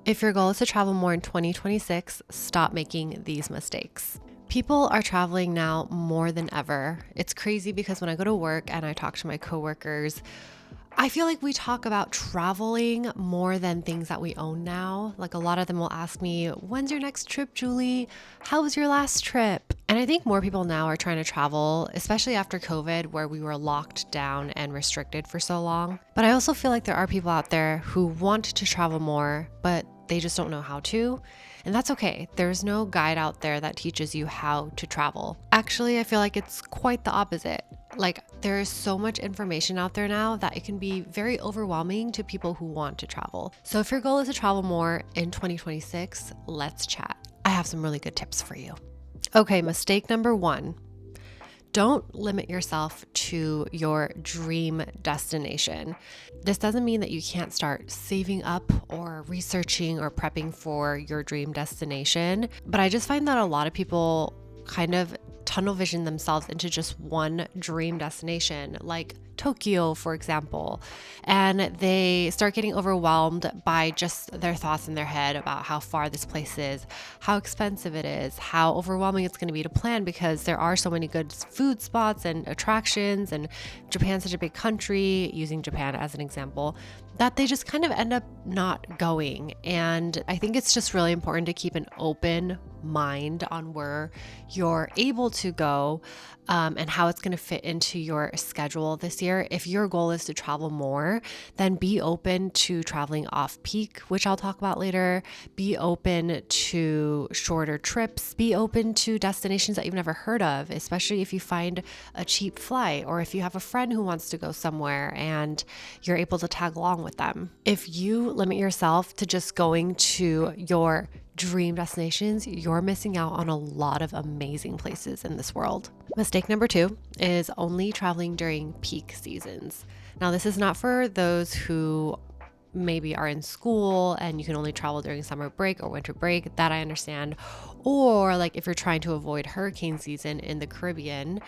If your goal is to travel more in 2026, stop making these mistakes. People are traveling now more than ever. It's crazy because when I go to work and I talk to my coworkers, I feel like we talk about traveling more than things that we own now. Like a lot of them will ask me, when's your next trip, Julie? How was your last trip? And I think more people now are trying to travel, especially after COVID, where we were locked down and restricted for so long. But I also feel like there are people out there who want to travel more, but they just don't know how to. And that's okay. There's no guide out there that teaches you how to travel. Actually, I feel like it's quite the opposite. Like, there is so much information out there now that it can be very overwhelming to people who want to travel. So if your goal is to travel more in 2026, let's chat. I have some really good tips for you. Okay, mistake number 1. Don't limit yourself to your dream destination. This doesn't mean that you can't start saving up or researching or prepping for your dream destination, but I just find that a lot of people kind of tunnel vision themselves into just one dream destination, like Tokyo, for example, and they start getting overwhelmed by just their thoughts in their head about how far this place is, how expensive it is, how overwhelming it's going to be to plan because there are so many good food spots and attractions, and Japan's such a big country, using Japan as an example, that they just kind of end up not going. And I think it's just really important to keep an open mind on where you're able to go and how it's going to fit into your schedule this year. If your goal is to travel more, then be open to traveling off peak, which I'll talk about later. Be open to shorter trips. Be open to destinations that you've never heard of, especially if you find a cheap flight or if you have a friend who wants to go somewhere and you're able to tag along with them. If you limit yourself to just going to your dream destinations, you're missing out on a lot of amazing places in this world. Mistake number 2 is only traveling during peak seasons. Now, this is not for those who maybe are in school and you can only travel during summer break or winter break. That I understand. Or like if you're trying to avoid hurricane season in the Caribbean,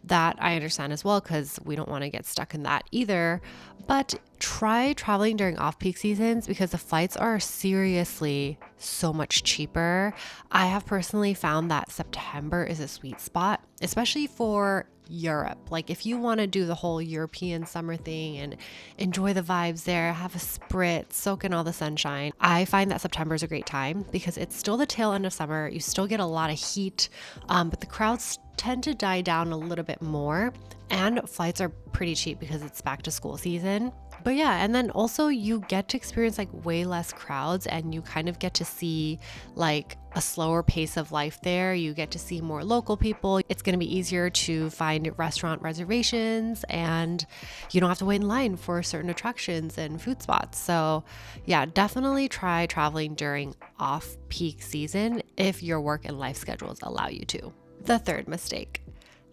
that I understand as well, because we don't want to get stuck in that either. But try traveling during off-peak seasons because the flights are seriously so much cheaper. I have personally found that September is a sweet spot, especially for Europe. Like if you want to do the whole European summer thing and enjoy the vibes there, have a spritz, soak in all the sunshine, I find that September is a great time because it's still the tail end of summer. You still get a lot of heat, but the crowds tend to die down a little bit more, and flights are pretty cheap because it's back to school season. But yeah, and then also you get to experience like way less crowds and you kind of get to see like a slower pace of life there. You get to see more local people. It's going to be easier to find restaurant reservations and you don't have to wait in line for certain attractions and food spots. So yeah, definitely try traveling during off-peak season if your work and life schedules allow you to. The third mistake.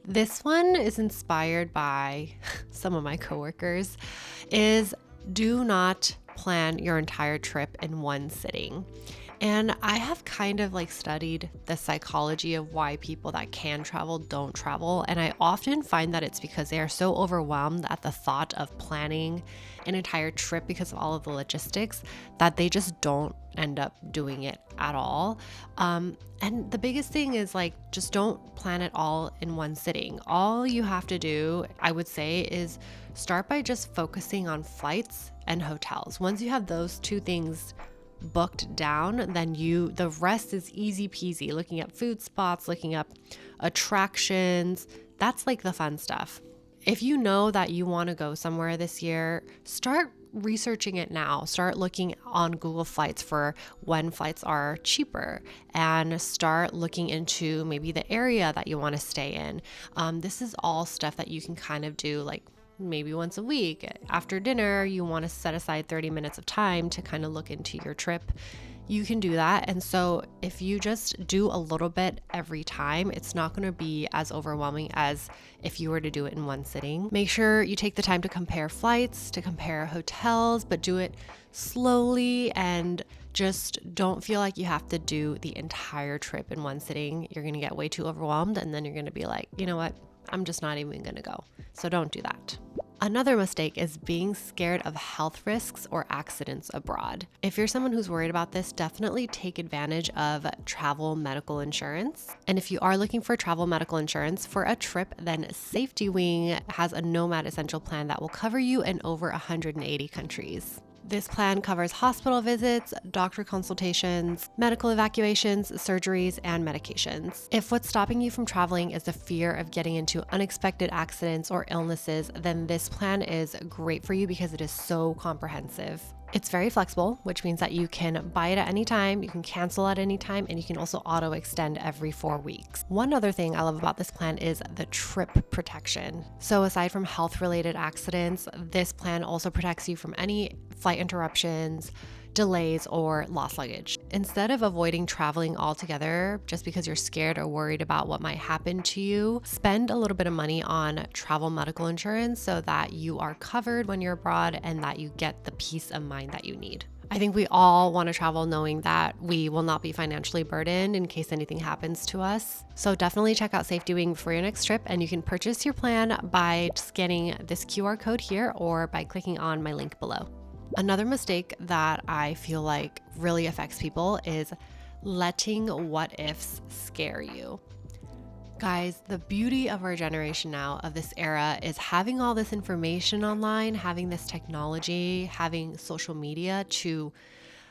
This one is inspired by some of my coworkers, is do not plan your entire trip in one sitting. And I have kind of like studied the psychology of why people that can travel don't travel. And I often find that it's because they are so overwhelmed at the thought of planning an entire trip because of all of the logistics that they just don't end up doing it at all. And the biggest thing is like, just don't plan it all in one sitting. All you have to do, I would say, is start by just focusing on flights and hotels. Once you have those two things booked down, then the rest is easy peasy. Looking up food spots, looking up attractions, that's like the fun stuff. If you know that you want to go somewhere this year, start researching it now. Start looking on Google Flights for when flights are cheaper and start looking into maybe the area that you want to stay in. This is all stuff that you can kind of do like maybe once a week. After dinner, you want to set aside 30 minutes of time to kind of look into your trip. You can do that. And so if you just do a little bit every time, it's not going to be as overwhelming as if you were to do it in one sitting. Make sure you take the time to compare flights, to compare hotels, but do it slowly and just don't feel like you have to do the entire trip in one sitting. You're going to get way too overwhelmed and then you're going to be like, you know what? I'm just not even going to go. So don't do that. Another mistake is being scared of health risks or accidents abroad. If you're someone who's worried about this, definitely take advantage of travel medical insurance. And if you are looking for travel medical insurance for a trip, then Safety Wing has a Nomad Essential plan that will cover you in over 180 countries. This plan covers hospital visits, doctor consultations, medical evacuations, surgeries, and medications. If what's stopping you from traveling is the fear of getting into unexpected accidents or illnesses, then this plan is great for you because it is so comprehensive. It's very flexible, which means that you can buy it at any time, you can cancel at any time, and you can also auto extend every 4 weeks. One other thing I love about this plan is the trip protection. So aside from health-related accidents, this plan also protects you from any flight interruptions, delays, or lost luggage. Instead of avoiding traveling altogether just because you're scared or worried about what might happen to you, spend a little bit of money on travel medical insurance so that you are covered when you're abroad and that you get the peace of mind that you need. I think we all want to travel knowing that we will not be financially burdened in case anything happens to us. So definitely check out Safety Wing for your next trip, and you can purchase your plan by scanning this QR code here or by clicking on my link below. Another mistake that I feel like really affects people is letting what ifs scare you. Guys, the beauty of our generation now, of this era, is having all this information online, having this technology, having social media to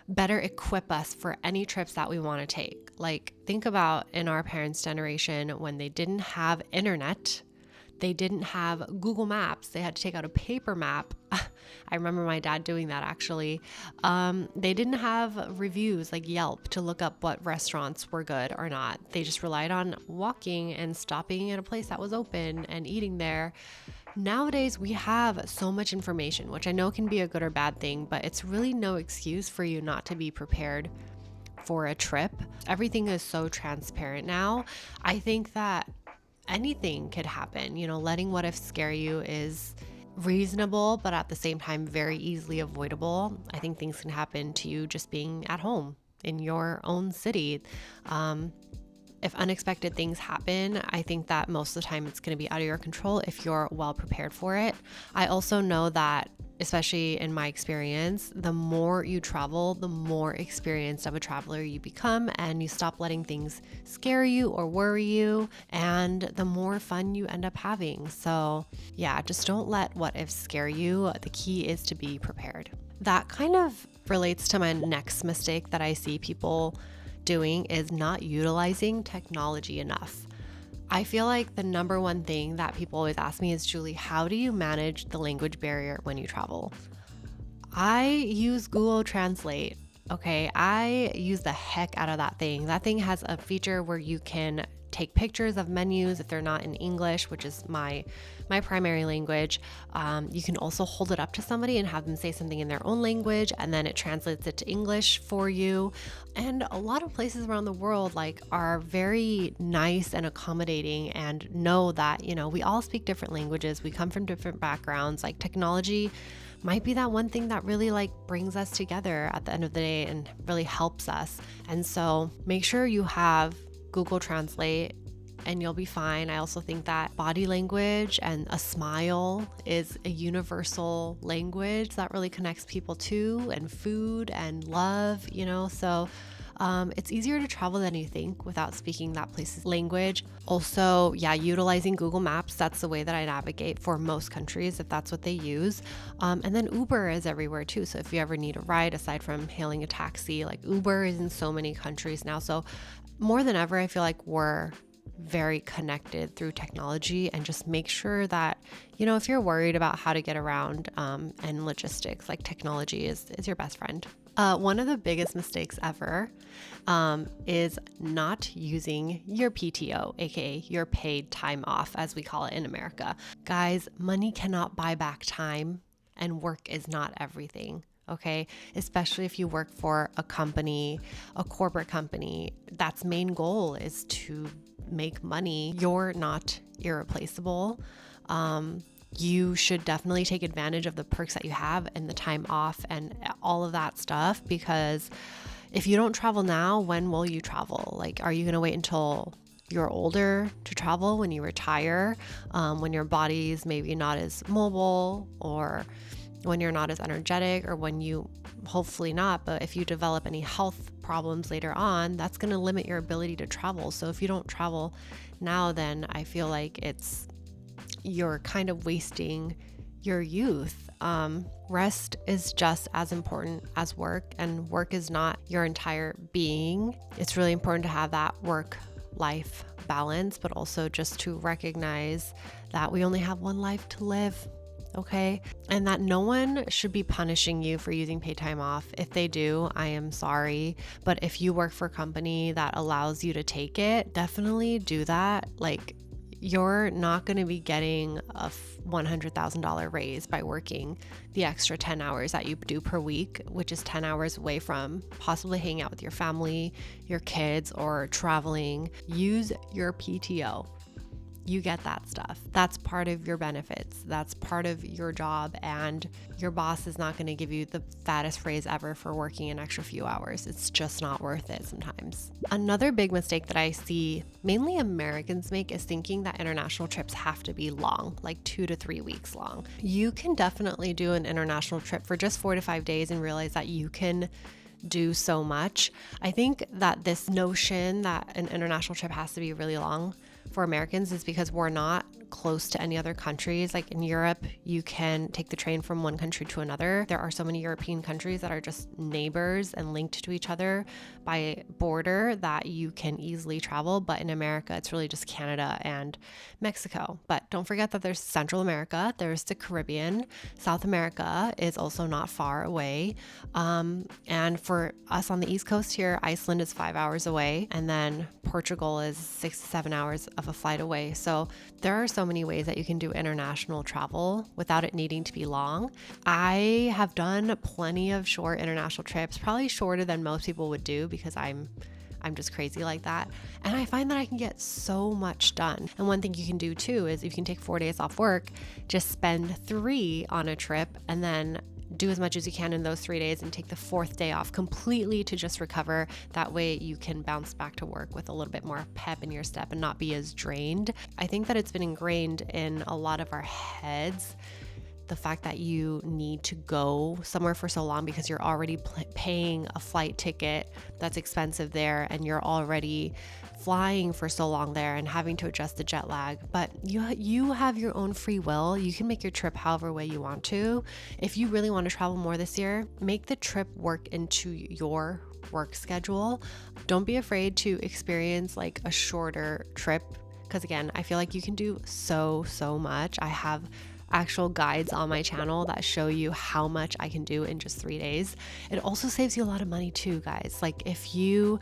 better equip us for any trips that we want to take. Like, think about in our parents' generation when they didn't have internet. They didn't have Google Maps. They had to take out a paper map. I remember my dad doing that actually. They didn't have reviews like Yelp to look up what restaurants were good or not. They just relied on walking and stopping at a place that was open and eating there. Nowadays, we have so much information, which I know can be a good or bad thing, but it's really no excuse for you not to be prepared for a trip. Everything is so transparent now. I think that anything could happen. Letting what if scare you is reasonable, but at the same time, very easily avoidable. I think things can happen to you just being at home in your own city. If unexpected things happen, I think that most of the time it's going to be out of your control if you're well prepared for it. I also know that, especially in my experience, the more you travel, the more experienced of a traveler you become, and you stop letting things scare you or worry you, and the more fun you end up having. So yeah, just don't let what ifs scare you. The key is to be prepared. That kind of relates to my next mistake that I see people doing, is not utilizing technology enough. I feel like the number one thing that people always ask me is, Julie, how do you manage the language barrier when you travel? I use Google Translate. Okay, I use the heck out of that thing. That thing has a feature where you can take pictures of menus if they're not in English, which is my primary language. You can also hold it up to somebody and have them say something in their own language, and then it translates it to English for you. And a lot of places around the world are very nice and accommodating, and know that, we all speak different languages. We come from different backgrounds. Technology might be that one thing that really brings us together at the end of the day and really helps us. And so make sure you have Google Translate and you'll be fine. I also think that body language and a smile is a universal language that really connects people too, and food and love, so it's easier to travel than you think without speaking that place's language. Also, utilizing Google Maps, that's the way that I navigate for most countries if that's what they use. And then Uber is everywhere too. So if you ever need a ride, aside from hailing a taxi, Uber is in so many countries now. So more than ever, I feel like we're very connected through technology, and just make sure that, if you're worried about how to get around and logistics, technology is your best friend. One of the biggest mistakes ever is not using your PTO, aka your paid time off, as we call it in America. Guys, money cannot buy back time, and work is not everything. Okay, especially if you work for a company, a corporate company, that's main goal is to make money. You're not irreplaceable. You should definitely take advantage of the perks that you have and the time off and all of that stuff, because if you don't travel now, when will you travel? Are you going to wait until you're older to travel, when you retire, when your body's maybe not as mobile, or when you're not as energetic, or when you, hopefully not, but if you develop any health problems later on, that's going to limit your ability to travel. So if you don't travel now, then I feel like you're kind of wasting your youth. Rest is just as important as work, and work is not your entire being. It's really important to have that work-life balance, but also just to recognize that we only have one life to live. Okay. And that no one should be punishing you for using paid time off. If they do, I am sorry. But if you work for a company that allows you to take it, definitely do that. Like, you're not going to be getting a $100,000 raise by working the extra 10 hours that you do per week, which is 10 hours away from possibly hanging out with your family, your kids, or traveling. Use your PTO. You get that stuff. That's part of your benefits. That's part of your job, and your boss is not going to give you the fattest raise ever for working an extra few hours. It's just not worth it sometimes. Another big mistake that I see mainly Americans make is thinking that international trips have to be long, like 2 to 3 weeks long. You can definitely do an international trip for just 4 to 5 days and realize that you can do so much. I think that this notion that an international trip has to be really long for Americans is because we're not close to any other countries. Like in Europe, you can take the train from one country to another. There are so many European countries that are just neighbors and linked to each other by border that you can easily travel. But in America, it's really just Canada and Mexico. But don't forget that there's Central America, there's the Caribbean, South America is also not far away. And for us on the East Coast here, Iceland is 5 hours away, and then Portugal is 6 to 7 hours of a flight away. So there are so many ways that you can do international travel without it needing to be long. I have done plenty of short international trips, probably shorter than most people would do because I'm just crazy like that. And I find that I can get so much done. And one thing you can do too is if you can take 4 days off work, just spend 3 on a trip and then do as much as you can in those 3 days and take the 4th day off completely to just recover. That way you can bounce back to work with a little bit more pep in your step and not be as drained. I think that it's been ingrained in a lot of our heads, the fact that you need to go somewhere for so long because you're already paying a flight ticket that's expensive there, and you're already flying for so long there and having to adjust the jet lag. But you have your own free will. You can make your trip however way you want to. If you really want to travel more this year, make the trip work into your work schedule. Don't be afraid to experience like a shorter trip, because again, I feel like you can do so much. I have actual guides on my channel that show you how much I can do in just 3 days. It also saves you a lot of money too, guys. Like if you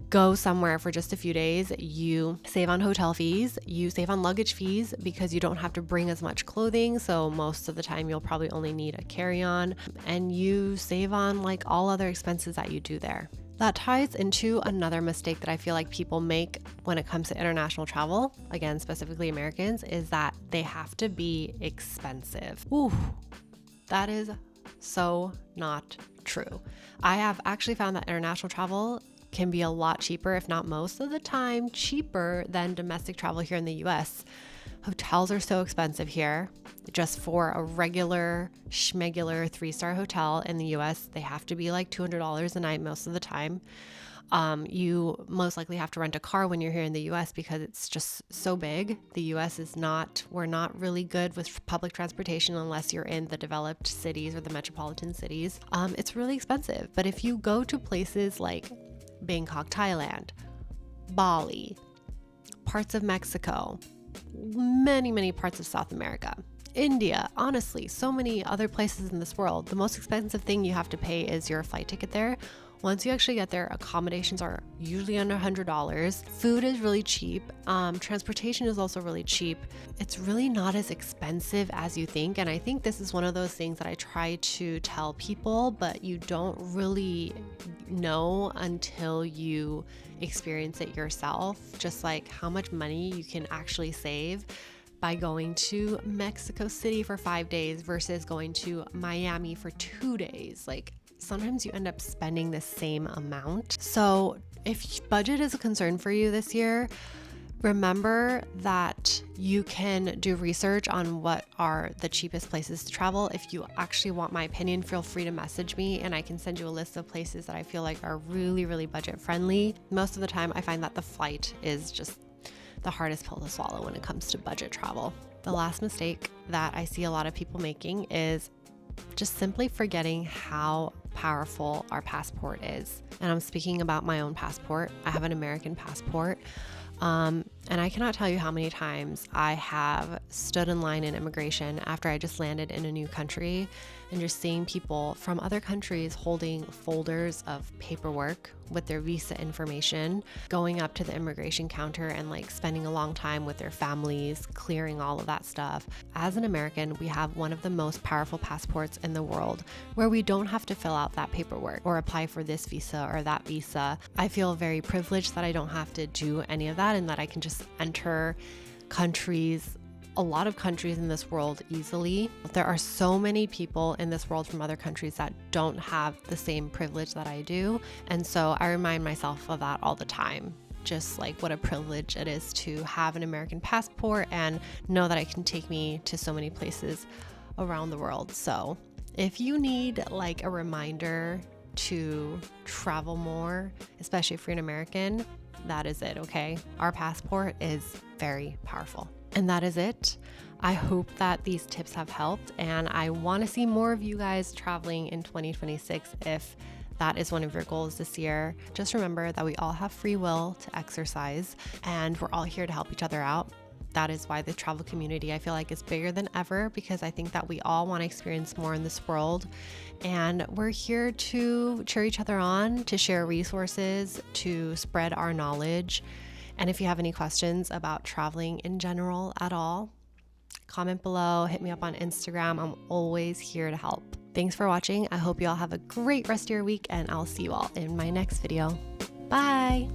go somewhere for just a few days, you save on hotel fees, you save on luggage fees because you don't have to bring as much clothing. So most of the time you'll probably only need a carry-on, and you save on like all other expenses that you do there. That ties into another mistake that I feel like people make when it comes to international travel, again, specifically Americans, is that they have to be expensive. Ooh, that is so not true. I have actually found that international travel can be a lot cheaper, if not most of the time, cheaper than domestic travel here in the US. Hotels are so expensive here. Just for a regular schmegular 3-star hotel in the US, they have to be like $200 a night most of the time. You most likely have to rent a car when you're here in the US because it's just so big. The US we're not really good with public transportation unless you're in the developed cities or the metropolitan cities. It's really expensive. But if you go to places like Bangkok, Thailand, Bali, parts of Mexico, many parts of South America, India, honestly, so many other places in this world, the most expensive thing you have to pay is your flight ticket there. Once you actually get there, accommodations are usually under $100. Food is really cheap. Transportation is also really cheap. It's really not as expensive as you think. And I think this is one of those things that I try to tell people, but you don't really know until you experience it yourself, just like how much money you can actually save by going to Mexico City for 5 days versus going to Miami for 2 days. Like sometimes you end up spending the same amount. So if budget is a concern for you this year, Remember that you can do research on what are the cheapest places to travel. If you actually want my opinion, feel free to message me and I can send you a list of places that I feel like are really, really budget friendly. Most of the time, I find that the flight is just the hardest pill to swallow when it comes to budget travel. The last mistake that I see a lot of people making is just simply forgetting how powerful our passport is. And I'm speaking about my own passport. I have an American passport. And I cannot tell you how many times I have stood in line in immigration after I just landed in a new country and just seeing people from other countries holding folders of paperwork with their visa information, going up to the immigration counter and like spending a long time with their families, clearing all of that stuff. As an American, we have one of the most powerful passports in the world where we don't have to fill out that paperwork or apply for this visa or that visa. I feel very privileged that I don't have to do any of that and that I can just enter countries, a lot of countries in this world easily. There are so many people in this world from other countries that don't have the same privilege that I do. And so I remind myself of that all the time. Just like what a privilege it is to have an American passport and know that it can take me to so many places around the world. So if you need like a reminder to travel more, especially if you're an American, that is it, okay? Our passport is very powerful. And that is it. I hope that these tips have helped, and I want to see more of you guys traveling in 2026 if that is one of your goals this year. Just remember that we all have free will to exercise, and we're all here to help each other out. That is why the travel community, I feel like, is bigger than ever, because I think that we all want to experience more in this world. And we're here to cheer each other on, to share resources, to spread our knowledge. And if you have any questions about traveling in general at all, comment below, hit me up on Instagram. I'm always here to help. Thanks for watching. I hope you all have a great rest of your week, and I'll see you all in my next video. Bye.